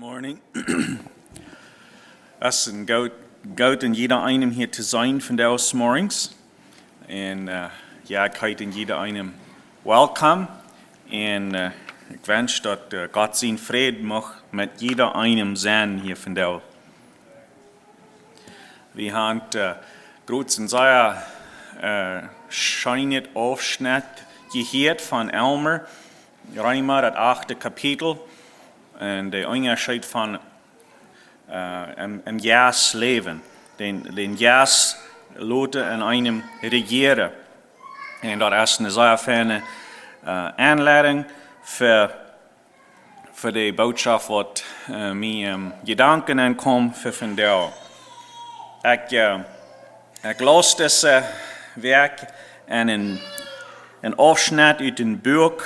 Morning. Es ist gut in jeder einem hier zu sein von des Morgens. Und ja, ich heiße in jeder einem willkommen. Und ich wünsche, dass Gott seinen Frieden macht mit jeder einem sein hier von der. Wir haben kurz einen sehr schönen Aufschnitt gehört von Elmer, Reimer, das 8. Kapitel. Und der Unterschied von im Jas Leben, den Jas Leute in einem regieren. Und das ist eine sehr feine Anleitung für die Botschaft, was mir Gedanken ankommen für von der. Ich las das Werk in einen Aufschnitt aus dem Buch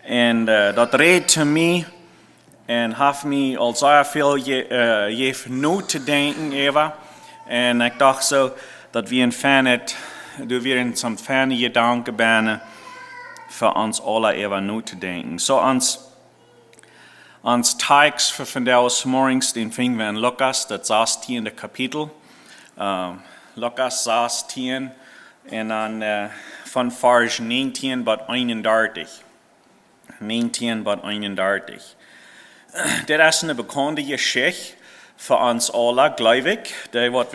und das redet zu mir. En heeft me al zeer veel nu te denken over. En ik dacht zo dat we een some fijne gedanken zijn voor ons alle even nu te denken. Zo ons tekst voor vandaag morgens, den vingen we in Lukas, dat 16. Kapitel. Lukas 16 en dan van vers 19 tot 31. 19 tot 31. Das ist eine bekannte Geschichte für uns alle, glaube ich, die was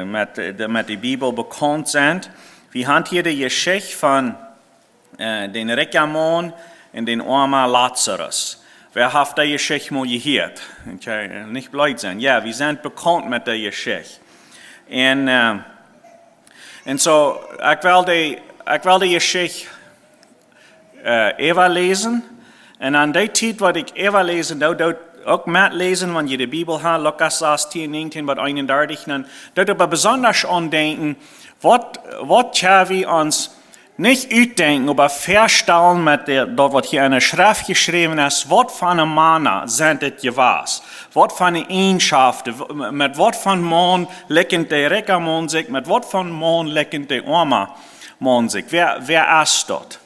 mit der Bibel bekannt sind. Wir haben hier die Geschichte von den reichen Mann und den armen Lazarus. Wer hat die Geschichte mal gehört? Okay, nicht blöd sein. Ja, wir sind bekannt mit der Geschichte. Und so, ich will die Geschichte lesen. En aan die tijd wat ik even lezen, dat ook met lezen, wanneer je de Bibel hebt, Lukas 16, 19 tot 31, dan dat we besonders aan denken, wat gaan we ons niet uitdenken, maar verstellen met dat wat hier in de schrift geschreven is, wat van een mannen zijn het geweest, wat van de eigenschaften, met wat van man lekkend de rijke man zich, met wat van man lekkend de arme man zich, wer is dat?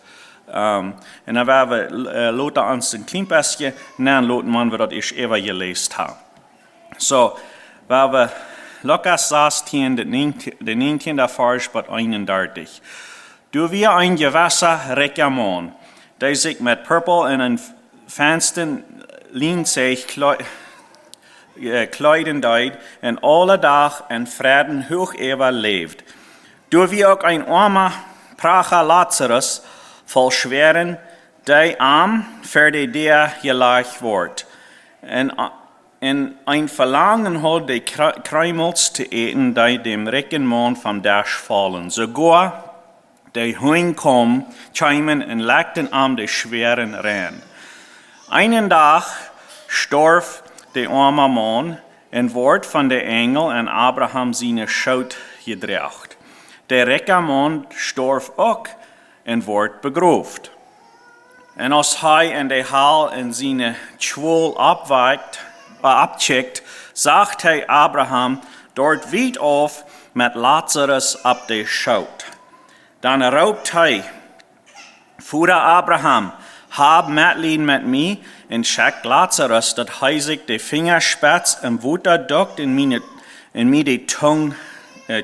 En dan werden we laten ons een klein beetje laten, wanneer we dat eerst even gelezen hebben. So, waar we Lukas 16, de 19e vers tot 31. Du wie een gewisse rijke man, die zich met purper en een fijnsten lienzeeg kleiden deed en alle dag en vreden hoog even leeft. Du wie ook een arme prager Lazarus, vol schweren, die arm voor de der gelegd wordt. En een verlangen had de kruimels te eten, die dem rijken man van Dash vallen. Sogar die hun kom, chimen en legden aan de schweren ren. Einen dag storf de arme man en wordt van de engel en Abraham zijn schoot gedraagt. De rijke man storf ook en wordt begroofd. En als hij in de hal en zijn schwoel abcheckt, zegt hij Abraham dort weit auf met Lazarus op de schoot. Dan roept hij, Vader Abraham, hab Mitleid met mij en schickt Lazarus dat hij zich de vingerspits en water dokt in mij de tong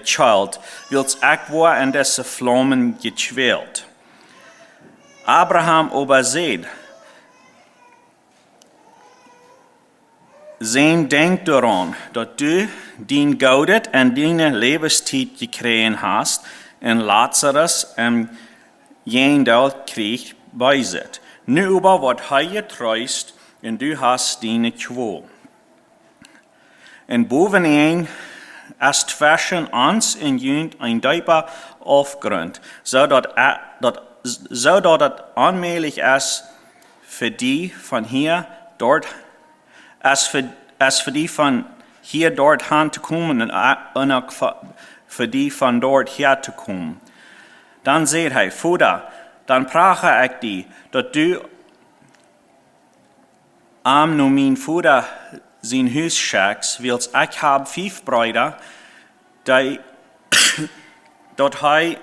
child, wils ik war in deze vlammen gekweld. Abraham overzeed. Zijn denkt eraan dat du dien goudet en die levenstijd gekregen hast en Lazarus jendal kreeg bijzet. Nu over wat hij je truist en du hast die kwol. En boveneen is zwischen ons en junt een diepe afgrond, zodat het onmogelijk is voor die van hier dort, als voor die van hier dort aan te komen en ook voor die van dort hier te komen. Dan zegt hij, Vader, dan vraag ik die, dat du am nu mijn vader zijn huis schicks, wils ik heb 5 broeder, dat hij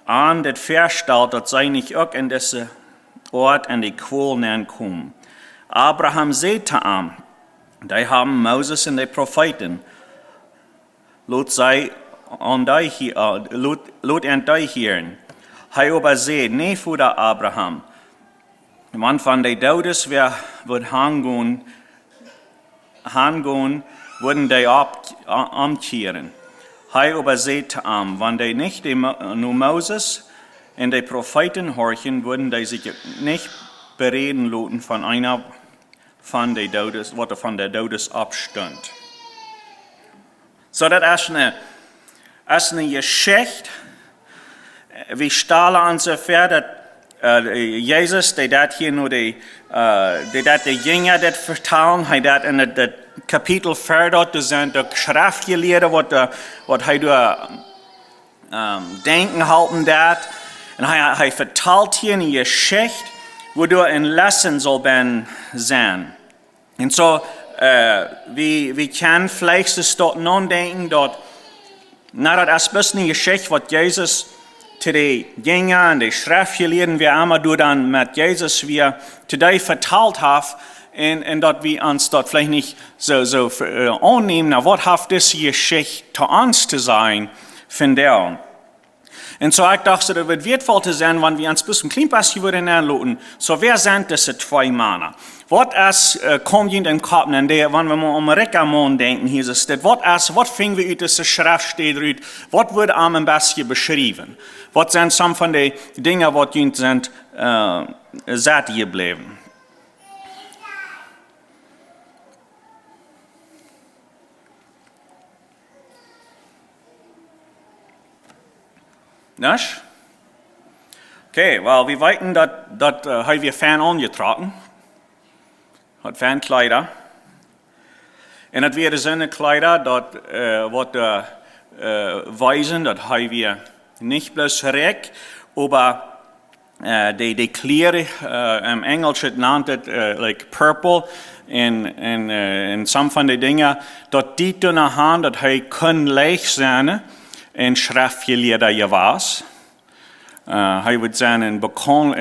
aan het verstelt, dat zij niet ook in deze Ort en die Qual nemen komen. Abraham sagte ihm, die haben Moses und die Propheten. Lot sei an dich hören. Hij aber zei, nee, Vater Abraham. Man van de Todes wird hangehen, würden die umkehren. Hij aber sagte ihm, wenn die nicht nur Moses und die Propheten horchen, würden die sich nicht bereden lassen von einer von der Todes, was von der Todes abstand. So, das ist eine Geschichte, wie Stahler ungefähr, dass Jesus, der das hier nur die Jünger das vertellen, hat das in das Kapitel 4 dort, das sind die Schriftgelehrten, was er denken halten dat. Und er vertelt hier eine Geschichte, wo du ein Lesson soll sein. Und so, wir können vielleicht das dort nun denken, dort, das ist ein bisschen eine Geschichte, was Jesus zu den Jüngern und den Schriftgelehrten, wie immer du dann mit Jesus wir today verteilt hast, und dort wir uns dort vielleicht nicht so annehmen, was hat diese Geschichte zu uns zu sein, von der. Und so ich dachte, das wird wertvoll zu sein, wenn wir uns ein bisschen klein würden anlassen. So, wer sind diese zwei Männer? Was kommt in den Kopf, wenn wir mal um Reklamon denken, hier ist das, was finden wir aus dieser Schrift steht, was wird am besten beschrieben? Was sind some von den Dingen, die uns sind, satt geblieben? Nicht? Okay, well, wir weiten, dass wir Fan angetragen. Hat Fankleider. Und das wäre so eine Kleider, dort weisen, dass wir nicht bloß reck, aber die Kleider im Englischen nennt es like purple in some von den Dingen, dort die in der Hand, dass können leicht sein, in Schriftgelehrter gewas. Hij wird zijn in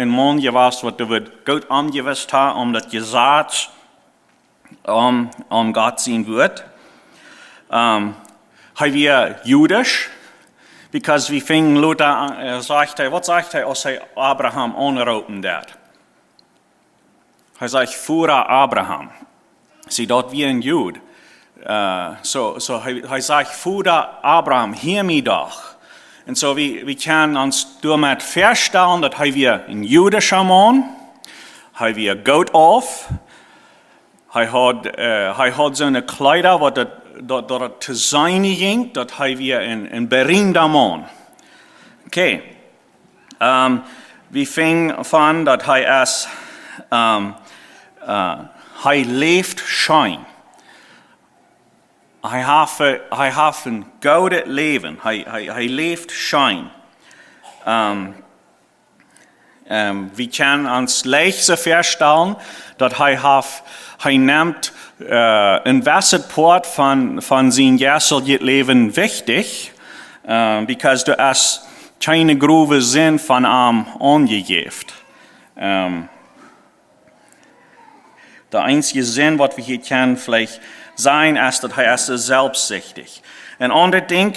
Mann gewas, wat wird gut angewusst haben, das Gesetz Gott sein wird. Hij wird jüdisch, because wir fingen Luther an, was sagt er, als er Abraham anrufen dat? Er sagt, Führer Abraham. Sie dort wie ein Jud. So er sagt, Führer Abraham, hör mich doch. Und so wir können uns damit feststellen, dass wir ein jüdischer Mann, wir Gott auf, hat so eine Kleider, was dort zu sein ging, dass wir ein berühmter Mann. Okay, wir fingen von, dass lebt schein. Hij heeft een gouden leven. Hij leeft schein. We kunnen ons leicht feststellen dat hij neemt een wasserport van zijn geestelijk leven wichtig, because er is keine grove zin van hem aangegeven. De einzige zin wat we hier kennen, vielleicht sein, ist, dass er ist selbstsüchtig. Ein anderes Ding,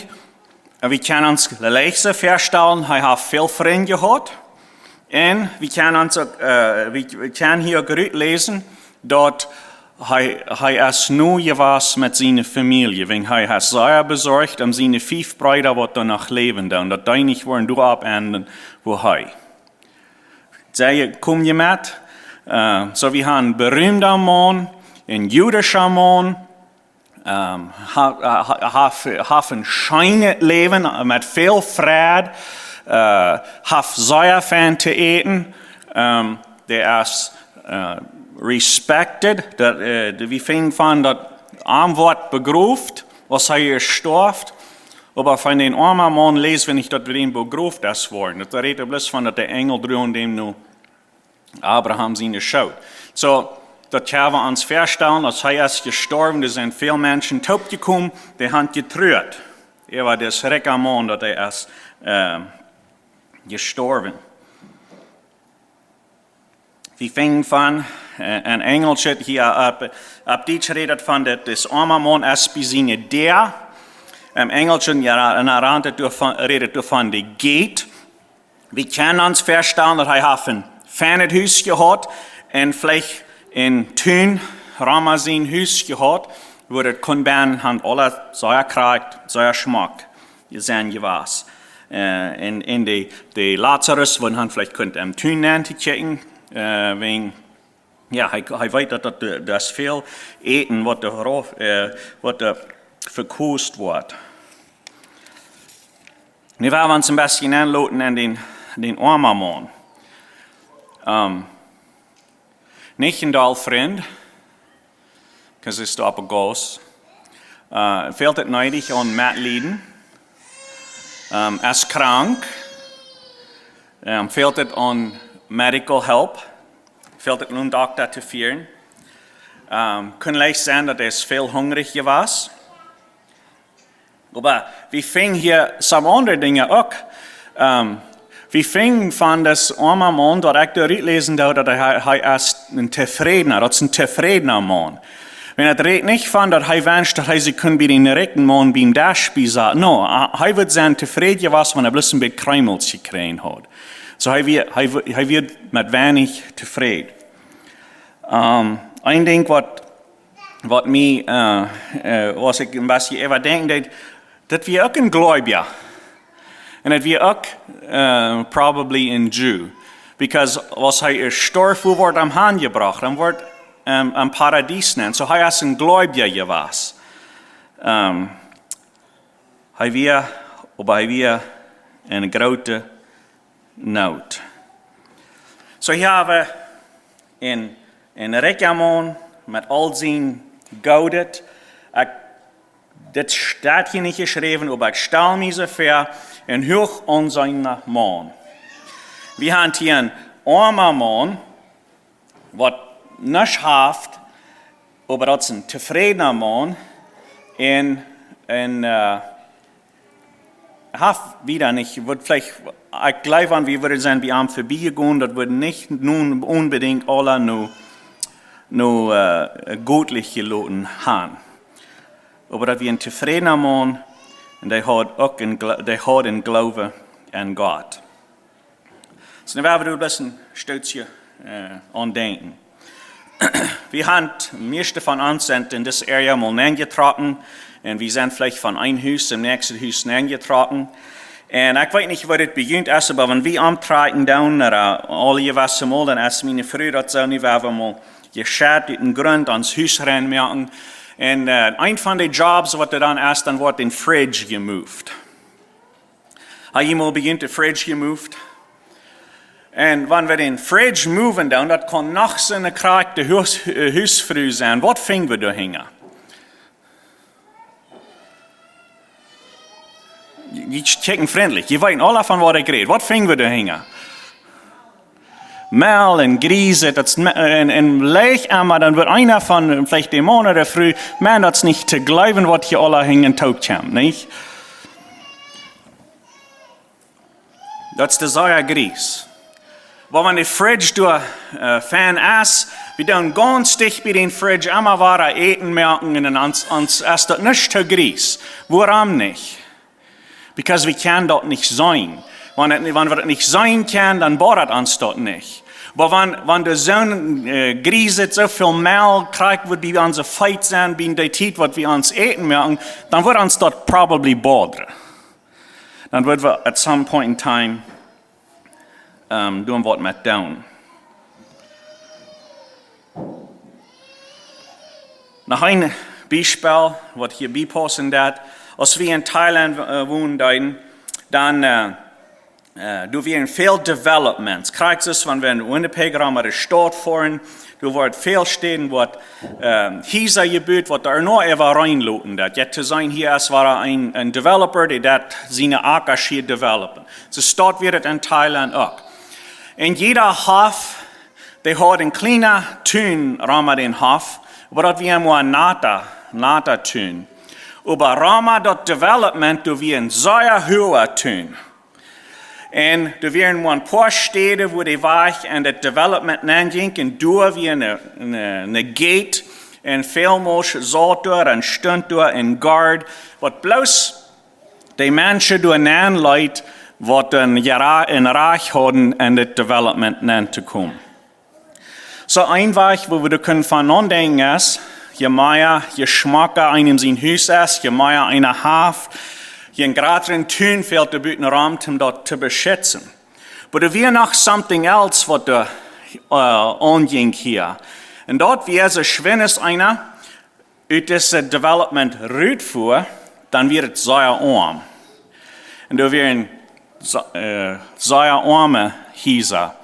wir können uns leicht feststellen, er hat viel Freunde gehabt. Und wir können hier gut lesen, dass er ist nur gewesen mit seiner Familie, wenn er ist sehr besorgt seine 5 Brüder, die danach leben, und dass die nicht wollen dort abenden, wo er. Sei, komm ihr mit? So, wir haben einen berühmten Mann, ein jüdischer Mann, hat ein schönes Leben mit viel Freude, hat sehr viel zu essen, der ist respected, wir finden von, dass arm wird begruft, was er gestorben, aber von den armen Mann lesen wir nicht, dass wir ihn begruft ist worden. Das redet bloß von, dass der Engel drüben dem nur Abraham seine schaut. So, das können wir uns feststellen, dass er ist gestorben, da sind viele Menschen tot gekommen, die haben getrüht. Er war das reiche Mann, dass er ist gestorben. wir fingen von, ein Engelchen hier ab Deutsch redet von, das arme Mann ist bis in der, Engelchen ja, redet davon, der geht. Wir können uns vorstellen, dass er ein fernes Haus gehabt und vielleicht in Thun, Ramazin Haus gehabt, wo das Kunben alle sehr kriegt, sehr Geschmack. Wir sehen ja was. In die Lazarus, wo han vielleicht könnte am Thun nennen, checken, wegen, ja, er weiß, dass das viel eten, was da verkostet wird. Wir werden uns ein bisschen anlauten an den armen Mann. Nicht ein Dollfreund, because es da goes. Fehlt es neidig an Mattleden. Ist krank. Fehlt es an medical help. Fehlt es an Doktor zu führen. Kann leicht sein, dass es viel hungrig war. Aber wir fingen hier some andere Dinge auch. Wir fingen von das arme Mann, dort ich da lesen, dass er ist ein zufriedener, das ist ein zufriedener Mann. Wenn er redet nicht von, dass er wünscht, dass er sich bei den rechten Mann beim Dash sagt, no, er wird sein zufrieden was, wenn er bloß ein bisschen Kremels gekriegt hat. So er wird mit wenig zufrieden. Ein Ding, was ich ein bisschen überdenke, dass wir auch ein Gläubiger, und dass wir auch probably ein Jew, because was er gestorben wird am Hand gebracht, dann wird am Paradies nennt, so er ist ein Gläubiger gewesen. Er wir eine große Not. So hier haben wir in Rekamon mit all seinen Gaudet. Das steht hier nicht geschrieben, aber ich stelle mir so vor, in hoch an seinen Mann. Wir haben hier einen armen Mann, was nicht hat, aber das ist ein zufriedener Mann, hat wieder nicht, wird vielleicht, ich glaube an, wir würden sein, wir haben vorbeigegangen, das wird nicht nun unbedingt alle nur göttlich geloten haben. Aber dass wir ein zufriedener Mann, und der hat auch einen Glauben an Gott. So, dann werden wir ein bisschen stolz andenken. Wir haben meiste von uns sind in dieser Area mal eingetragen und wir sind vielleicht von einem Haus zum nächsten Haus eingetragen. Und ich weiß nicht, wo das beginnt ist, aber wenn wir antreten dann, oder alle gewassen mal, dann ist meine Frau das so, wir werden mal geschert, den Grund ans Haus reinmerken. Und ein von den Jobs, was dann ist, dann wird den Fridge gemoved. Habe ich mal beginnt, den Fridge gemoved? Und wenn wir den Fridge moven, dann, das kann noch so eine kranke Hausfrau sein. Was fingen wir da hängen? Die checken freundlich. Die wissen alle von was ich rede. Was fingen wir da hängen? Mehl und Griese, und leicht einmal, dann wird einer von vielleicht dem Monat oder früh, man, das nicht zu glauben, was hier alle hängen, taugt haben, nicht? Das ist der Säuergrieß. Aber wenn der Fridge durch Fan ist, wir dann ganz dicht bei den Fridge immer wahre Eten merken und uns ist das nicht zu Grieß. Warum nicht? Because wir können dort nicht sein. Wenn wir das nicht sein können, dann bohrt uns dort nicht. Aber wenn der Sohn grieset, so viel Mehl kriegt, wird bei uns Fight sein, bei der Zeit, was wir uns eten merken, dann wird uns dort probably bothern. Dann wird wir at some point in time doen was mit down. Noch ein Beispiel, was hier beipassen wird, als wir in Thailand wohnen, dann du wir viel Developments. Kriegst es, wenn wir in Winnipeg haben, eine Stadt fahren, du wird viel stehen, was hier gebaut, was da noch ever reinloten. Jetzt zu sein, hier ist war ein Developer, der seine Acker hier developen. So Stadt wird in Thailand auch. Und jeder Hof, der hat einen kleinen Tun, Rama den Hof, aber das wir nur ein Nata Tun. Aber Rama das Development, du wir ein sehr hoher Tun. En er waren een paar steden waar die weg en het development nanging. En door wie een gate. En veel mensen zat door en stond door en guard. Wat bloos die mensen door aanleidt wat een reich hadden en het development nan te komen. So ein Weg, wo wir können von denken ist, je mehr je schmacker einem sein Haus ist, je mehr eine Haft, je ein größeren Tun fehlt der Büten Raum, um dort zu beschützen. Aber wir noch something else, was da anging hier. Und dort wie so schwinnes einer, ut dieses Development rüt vor, dann wird es sehr arm. Und da werden sehr arme Häuser.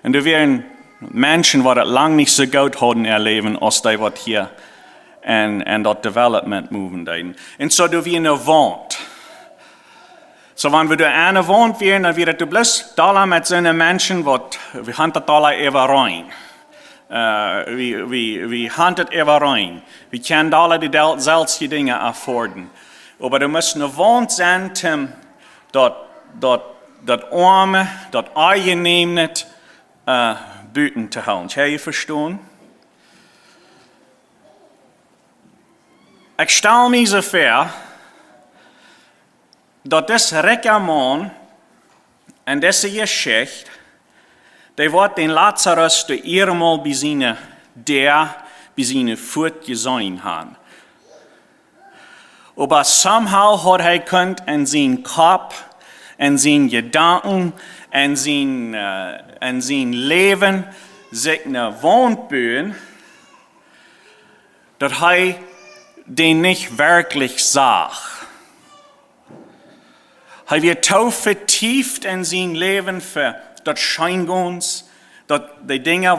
Und da werden Menschen, die das lang nicht so gut haben erleben, als die, was hier und das Development moven deiden. Und so, da wir eine Wand. So, wenn wir da eine Wand wären, dann wird es bloß da mit so einem Menschen, wir haben das da immer rein. Wir haben das immer rein. Wir können da die seltenen Dinge erfordern. Aber da muss eine Wand sein, das Arme, das Eingenehmen, Büten te houden. Heb je verstaan? Ik stel me zo voor dat deze rijke man en deze geschichte, die wordt den Lazarus de eenmaal bij zijn voet gezien hebben. Aber somehow hat hij kunt in zijn kop, in zijn gedanken, en zijn leven zich een wand bouwen, dat hij den nicht wirklich zag. Hij werd zo vertieft in zijn leven voor dat schijngons, dat de dingen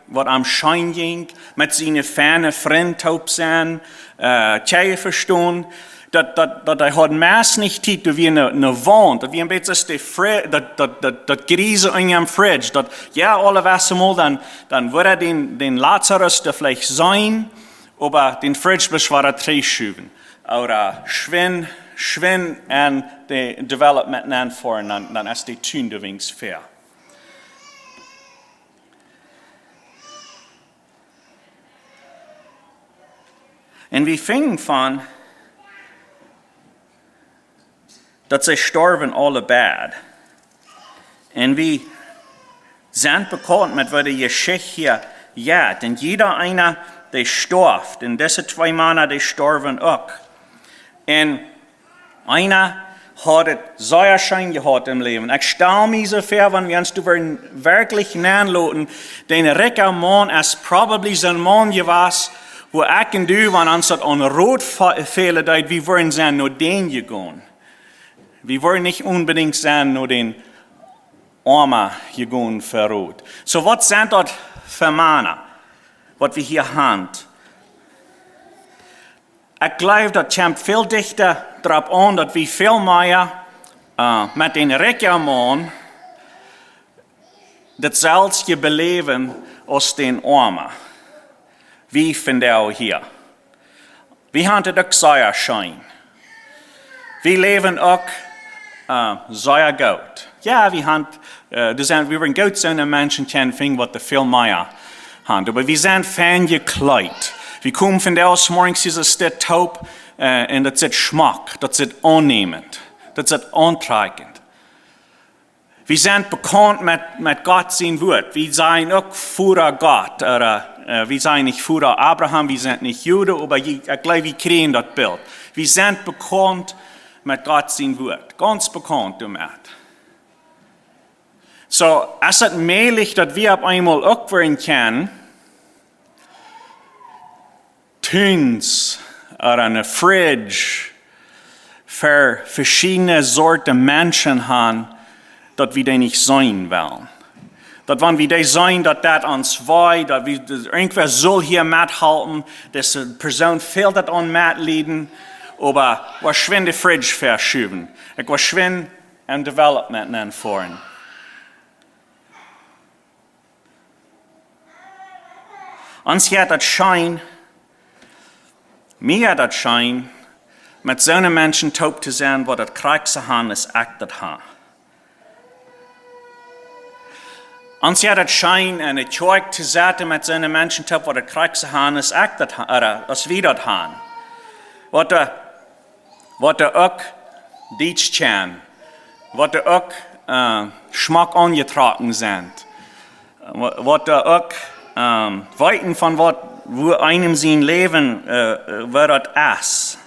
wat am Schein ging, met zijn ferne vriend op zijn, tje verstaan, dat hij had meest niet tijd, dat we een wand, dat we een beetje dat grieze in je fridge, dat ja, alle wassen mal, dan wordt den Lazarus de vielleicht zijn, aber den fridge beschweren 3 schuven. Oder schwin en de development aanvoeren, dan is die tun de wings fair. En we vingen van dat ze sterven alle bad. En we zijn bekend met wat de Geschichte hier gaat. En jeder einer, der starft. En deze 2 mannen, die sterven ook. En einer hat het sehr schön gehad im Leben. Ich stelle mich so vor, wenn wir uns wirklich nachlassen, den reicher Mann ist probably so ein Mann gewesen, wo ich und du, wenn uns das an Rot fehlen, wir wollen sein, nur den gegangen. Wir wollen nicht unbedingt sein, nur den Armen gegangen für Rot. So, was sind das für Männer, was wir hier haben? Ich glaube, das kommt viel dichter darauf an, dass wir viel mehr mit den reichen Mann das selbst beleben als den Armen. Wie finden wir hier? Wir haben das auch sehr schön. Wir leben auch sehr gut. Ja, wir waren gut so eine Menschen kennen, was viel mehr haben. Aber wir sind fein gekleidet. Wir kommen von der aus morgens, ist das taub, und das ist Geschmack, das ist annehmend, das ist antreibend. Wir sind bekannt mit Gott sein Wort. Wir sind auch vor Gott, oder wir sind nicht vor Abraham, wir sind nicht Juden, aber ich glaube, wir kriegen das Bild. Wir sind bekannt mit Gott sein Wort, ganz bekannt damit. So, es ist möglich, dass wir auf einmal auch werden können, Tuns oder eine Fridge für verschiedene Sorten Menschen haben, dass wir die nicht sein wollen. Dass wenn wir die sein, dass das uns weiß, dass wir irgendwer soll hier mithalten, dass eine Person fehlt das an mitleiden, aber was schwinde Fridge verschieben. Ich was schwinde ein Development anfahren. Uns hat das Schein, mir hat das Schein, met zo'n mensen taub te zijn, wat het krijgste han is echt dat han. Ons ja dat schijn en het joik te zetten met zo'n mensen taub, wat het krijgste han is echt dat han, als wie dat han. Wat er ook diets zijn, wat er ook schmak ongetrokken zijn, wat er ook weten van wat wo einem zijn leven waar het is.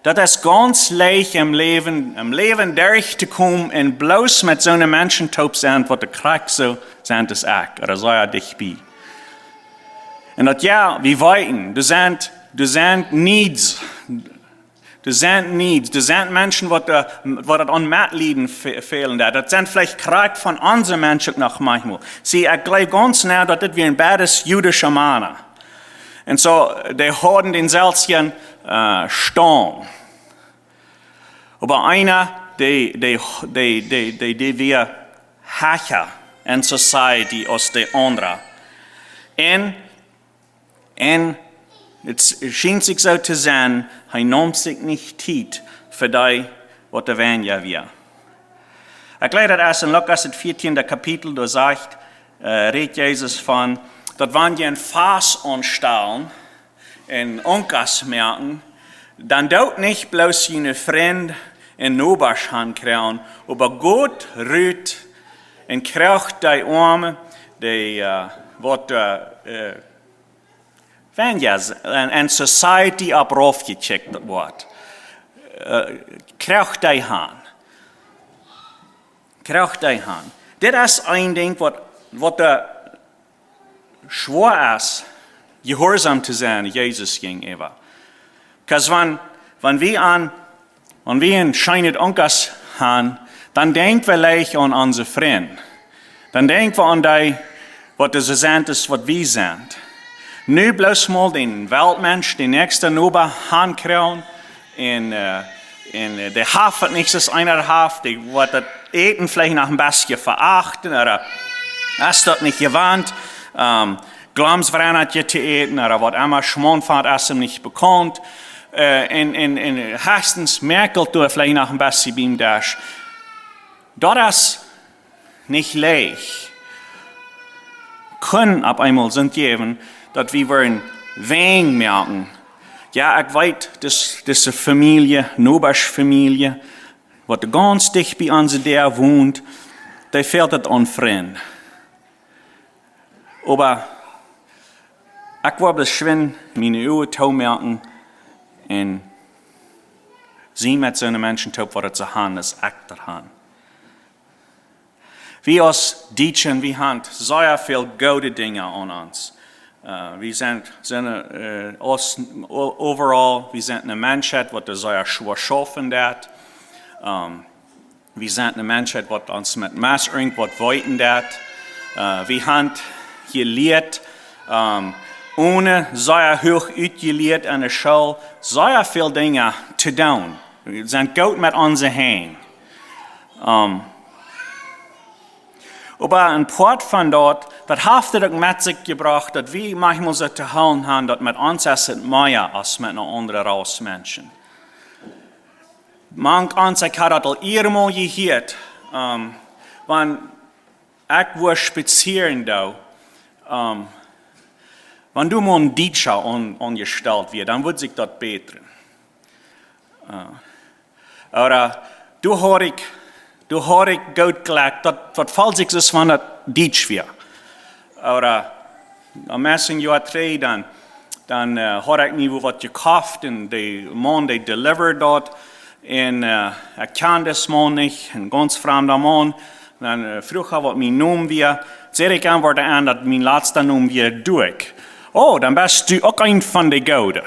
Dat is ganz leicht im Leben durch te komen en bloos met zo'n mensen taub zijn, wat de krijg zo zijn is echt, oder zo ja dichtbij. En dat ja, wie weten, du zijn niets. Du zijn mensen wat het aan Matlieden fehlen. Dat zijn vielleicht krijg van onze mensen nog manchmal. Zie, ik geloof ganz nou dat dit weer een bades jüdische Mann. En zo, die houden den zelfsjen staan. Aber einer, die wir hacher in society als de andere. En het schijnt zich zo te zijn, hij neemt zich niet tijd voor die wat er wijn weer. Ik lees dat als in Lukas het 14e kapitel, daar zegt, redt Jezus van, dat wanneer je een Fass aanstellen en onkas merken, dan doet niet bloos je vriend en nobers hand krijgen, aber Gott rührt en krijgt die armen, die wat en society op afgecheckt wordt. Krijgt die hand. Dit is een ding wat schwer is, gehoorzaam te zijn, Jezus ging even. Because wanneer we een schijnend onkas haben, dan denken we leicht aan onze vriend. Dan denken we aan die, wat er zijn is, wat we zijn. Nu bloos mal den Weltmensch, den nächsten Nober han krijgen en de haft het niks als einer haft, die wordt het eten vielleicht nog een beetje verachten, oder is dat niet gewand, glamsverandert te eten, oder wat immer schmonfahrt is hem niet bekend, en haastens merkelt du vielleicht noch ein bisschen beim Dash. Dat is niet leicht. Können op einmal sind geben, dat we een wijn merken. Ja, ik weet, deze familie, Nobers-familie, wat ganz dicht bij onze deur woont, die fehlt het aan vriend. Aber ik wil beschwingen, mijn ogen toe merken, en zien met zo'n mensen toe wat het ze gaan is echt gaan. We als Deutschen, we hebben zeer veel goede dingen aan ons. We zijn overal, we zijn een mensheid wat er zeer schwer schaffen dat. We zijn een mensheid wat ons met mastering wat weten dat. We hebben geleerd, ohne zeer hoog uitgeleerd aan de school, zeer veel dingen te doen. We zijn goed met onze heen. Aber ein Part von dort, das heeft het ook met zich gebracht, dat we manchmal zo te houden hebben, dat met ons is het meer als met een andere ras mensen. Manch ons, ik had dat al eenmaal gehoord, wanneer ik wil spazieren daar, wanneer du mal een Deutscher angesteld wird, dan wordt zich dat beter. Oder du hoor ik goed gelijk, dat valt zich dus van het Deutsch weer. Oder am meisten jaar 3, dan hoor ik niet wat je koopt en de man die delivered dat. En ik kan das man niet, een ganz vreemde man. Dan vroeg wat mijn naam weer. Zeg ik antwoorden aan dat mijn laatste naam weer Dueck. Oh, dan bist du ook een van de gouden.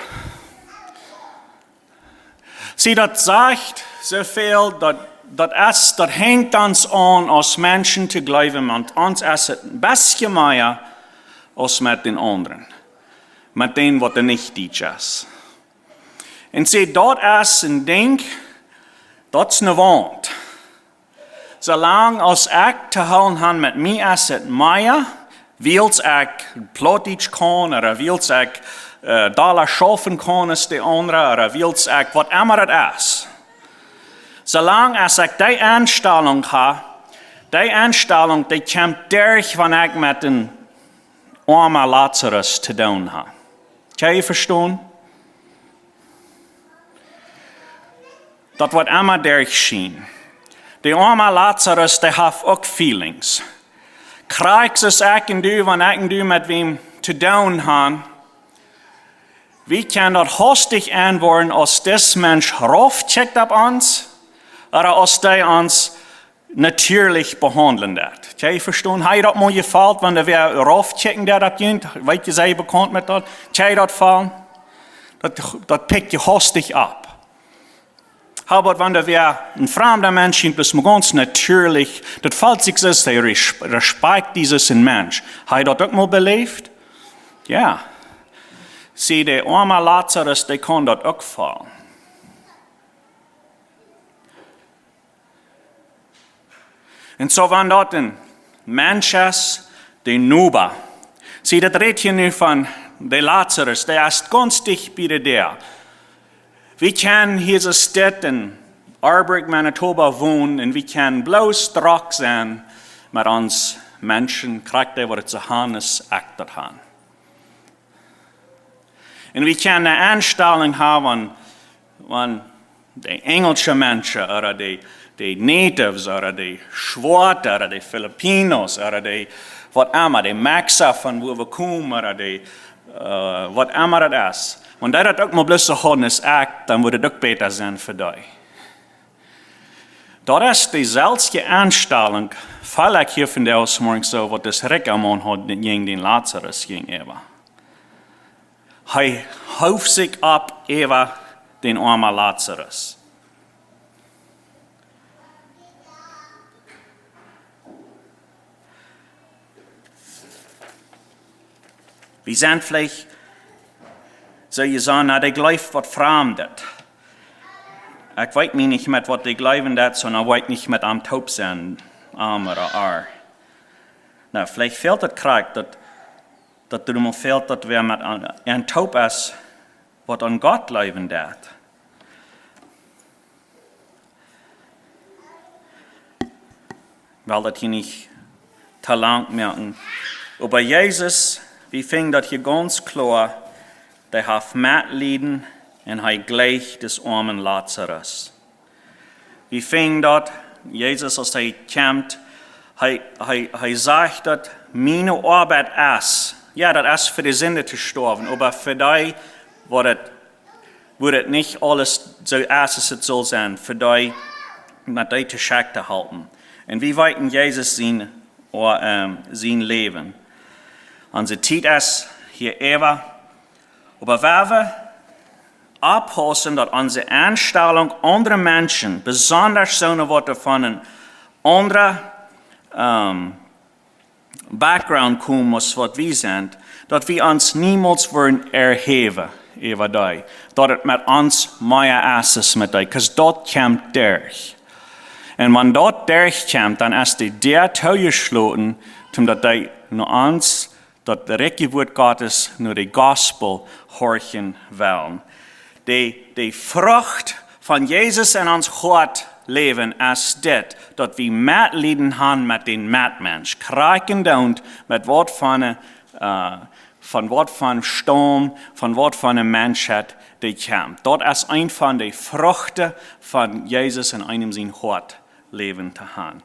Zie, dat zegt zoveel dat hangt ons aan als mensen te geloven, want ons is het een beetje meer als met den anderen. Met den wat er niet Deutsch is. En zie, dat is een ding, dat is een wand. Zolang als ik te houden heb met mij is het meer, wils ik Plattdeutsch kan, of wils ik dollar schaffen kannst, die andere, oder willst ich, was immer das ist. Solange als ich die Einstellung habe, die kommt durch, wenn ich mit dem armen Lazarus zu tun habe. Kann ihr verstehen? Das wird immer durchschien. Der arme Lazarus, der hat auch Feelings. Kriegst es ich und du, wenn ich und du mit wem zu tun haben, wie kann das hastig antworten, als das Mensch raufcheckt auf uns, oder als der uns natürlich behandeln wird? Kann ihr verstehen? Hat das mal gefallen, wenn wir raufchecken, der das geht? Weißt du, sei bekannt mit das? Kann ihr das fallen? Das pickt ihr hastig ab. Aber wenn wir ein fremder Mensch sind, das ist ganz natürlich, das fällt sich so, der Respekt dieses Mensch. Hat das auch mal belebt? Ja. Sieh, der arme Lazarus, der kann das auch fallen. Und so, wenn dort ein Mensch ist, der Nuba, sieh, das redet hier nur von der Lazarus, der ist ganz dicht bei dir. Wir können hier so Stadt in Arburg, Manitoba wohnen und wir können bloß drauf sein mit uns Menschen, kriegt der, was zu Hannes aktet haben. Und wir können eine Einstellung haben, wenn die englischen Menschen oder die Natives oder die Schwarzen oder die Filipinos oder die, was immer, die Maxer von wo wir kommen oder die, was immer das ist. Wenn das auch mal bloß so Hannes aktet, dann würde es auch besser sein für dich. Das ist die seltsame Einstellung, vielleicht hier von der Ausmorgen so, was das Reckermann hat gegen den Lazarus gegenüber. Er hauft sich ab über den armen Lazarus. Wir sind vielleicht, so ihr sagen, na, der glaubt was Fremdes. Ich weiß nicht mit was die glauben, sondern ich weiß nicht mit am Taub sein, Arm oder Ar. Na, vielleicht fehlt das Krieg, dass du mal fehlt, dass wir mit einem Taub ist, was an Gott glauben wird. Weil das hier nicht zu lang merken. Aber Jesus, wir finden das hier ganz klar, der hat Mitleiden und er gleicht des armen Lazarus. Wir finden dort, Jesus, als er kommt, er sagt, dass meine Arbeit ist, ja, das ist für die Sünde zu sterben, aber für dich wird nicht alles so ist, es soll sein, für dich mit dich zu Schach zu halten. Und wie weit Jesus sein Leben. Unsere Zeit ist hier ewig, aber wenn wir abpassen, dass unsere Einstellung andere Menschen, besonders so eine von einem anderen Background kommen, als was wir sind, dass wir uns niemals wollen erheben über dich. Dass es mit uns mehr ist mit dich, because dort kommt durch. Und wenn dort durchkommt, dann ist die der zugeschlossen, dass die nur uns, dass der richtige Wort Gottes, nur die Gospel horchen wollen. Die Frucht von Jesus in uns Hort leben ist das, dass wir Mitleiden haben mit den Mitmenschen. Kriegen und mit Wort von Wort von Sturm, von Wort von einer Menschheit, die kommt. Dort ist ein von den Früchten von Jesus in einem sein Hort leben zu haben.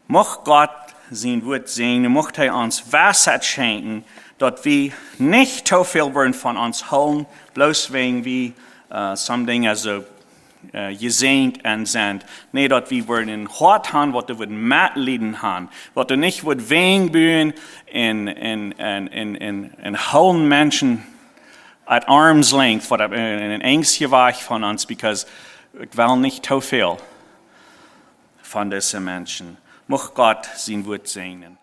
Mocht Gott sein Wort sehen, mocht er uns Weisheit schenken, dass wir nicht so viel wollen von uns holen, bloß wegen wir some Dinge so gesehen sind. Nee, dass wir wollen ein Hort haben, was wir Mitleiden haben, was wir nicht wegen bühen in holen Menschen at arm's length, was in Ängste war von uns, because ich will nicht so viel von diesen Menschen. Mocht Gott sein Wort segnen.